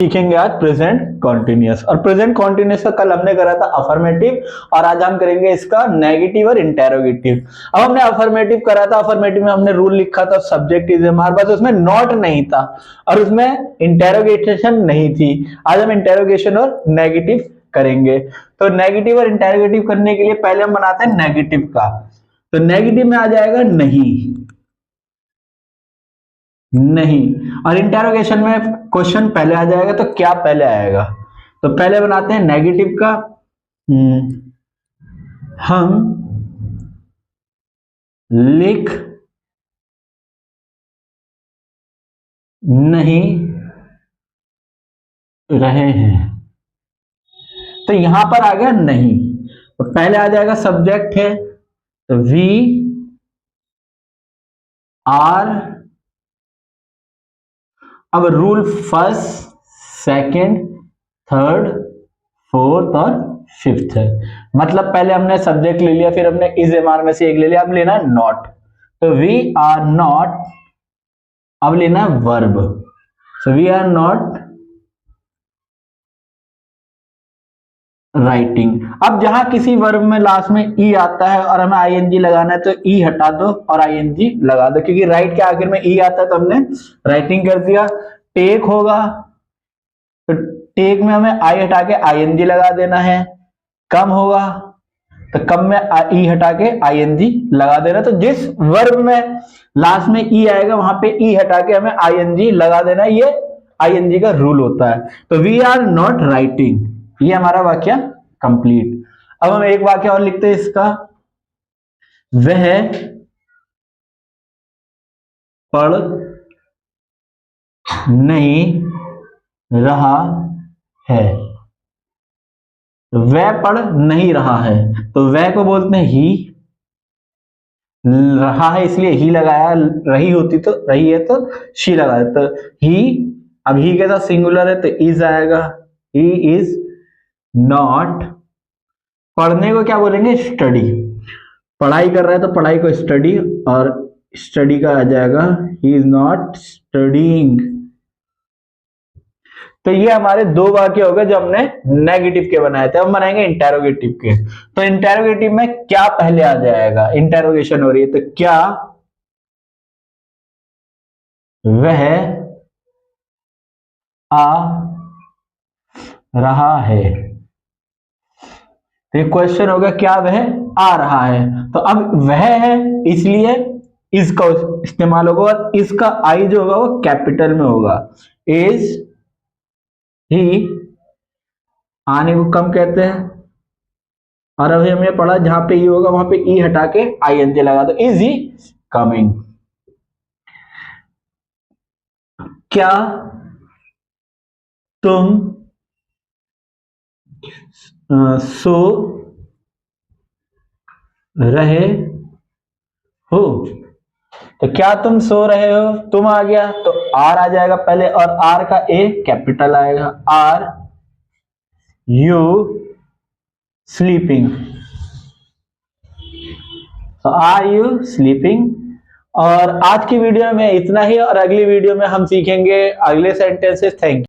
सीखेंगे आज present continuous. और प्रेजेंट कॉन्टिन्यूअस का कल हमने करा था अफर्मेटिव, और आज हम करेंगे इसका नेगेटिव और इंटेरोगेटिव। अब हमने अफर्मेटिव करा था, अफर्मेटिव में हमने रूल लिखा था सब्जेक्ट इज, हमारे पास उसमें नॉट नहीं था और उसमें इंटेरोगेशन नहीं थी। आज हम इंटेरोगेशन और नेगेटिव करेंगे। तो नेगेटिव और इंटेरोगेटिव करने के लिए पहले हम बनाते हैं नेगेटिव का। तो नेगेटिव में आ जाएगा नहीं, नहीं, और इंटेरोगेशन में क्वेश्चन पहले आ जाएगा, तो क्या पहले आएगा। तो पहले बनाते हैं नेगेटिव का। हम लिख नहीं रहे हैं, तो यहां पर आ गया नहीं, तो पहले आ जाएगा सब्जेक्ट है, तो वी आर। अब rule first, second, third, fourth और फिफ्थ है। मतलब पहले हमने सब्जेक्ट ले लिया, फिर हमने इज एम आर में से एक ले लिया, अब लेना है नॉट। तो वी आर नॉट, अब लेना है verb. So we are not writing. अब जहां किसी वर्ब में लास्ट में ई आता है और हमें आईएनजी लगाना है, तो ई हटा दो और आईएनजी लगा दो, क्योंकि राइट के आखिर में ई आता है तो हमने राइटिंग कर दिया। टेक होगा, तो टेक में हमें आई हटा के आईएनजी लगा देना है। कम होगा तो कम में ई हटा के आईएनजी लगा देना। तो जिस वर्ब में लास्ट में ई आएगा वहां पे ई हटा के हमें आईएनजी लगा देना, ये आईएनजी का रूल होता है। तो वी आर नॉट राइटिंग, ये हमारा वाक्य कंप्लीट। अब हम एक वाक्य और लिखते हैं इसका, वह पढ़ नहीं रहा है। वह पढ़ नहीं रहा है, तो वह को बोलते हैं ही, रहा है इसलिए ही लगाया, रही होती तो रही है तो शी लगाया, तो ही। अब ही के साथ सिंगुलर है तो इज आएगा, ही इज नॉट। पढ़ने को क्या बोलेंगे, स्टडी। पढ़ाई कर रहा है तो पढ़ाई को स्टडी, और स्टडी का आ जाएगा ही इज नॉट स्टडीइंग। तो ये हमारे दो वाक्य हो गए जो हमने नेगेटिव के बनाए थे। अब बनाएंगे इंटेरोगेटिव के। तो इंटेरोगेटिव में क्या पहले आ जाएगा, इंटेरोगेशन हो रही है तो क्या वह आ रहा है। तो ये क्वेश्चन हो गया क्या वह आ रहा है। तो अब वह है इसलिए इस का इस्तेमाल होगा, और इसका आई जो होगा वो कैपिटल में होगा। इज ही, आने को कम कहते हैं। और अभी हमने पढ़ा जहां पे ई होगा वहां पे ई हटा के आईएनजी लगा दो, इज ही कमिंग। क्या तुम सो रहे हो। तो क्या तुम सो रहे हो, तुम आ गया तो आर आ जाएगा पहले, और आर का ए कैपिटल आएगा। आर यू स्लीपिंग, तो आर यू स्लीपिंग। और आज की वीडियो में इतना ही, और अगली वीडियो में हम सीखेंगे अगले सेंटेंसेस। Thank you.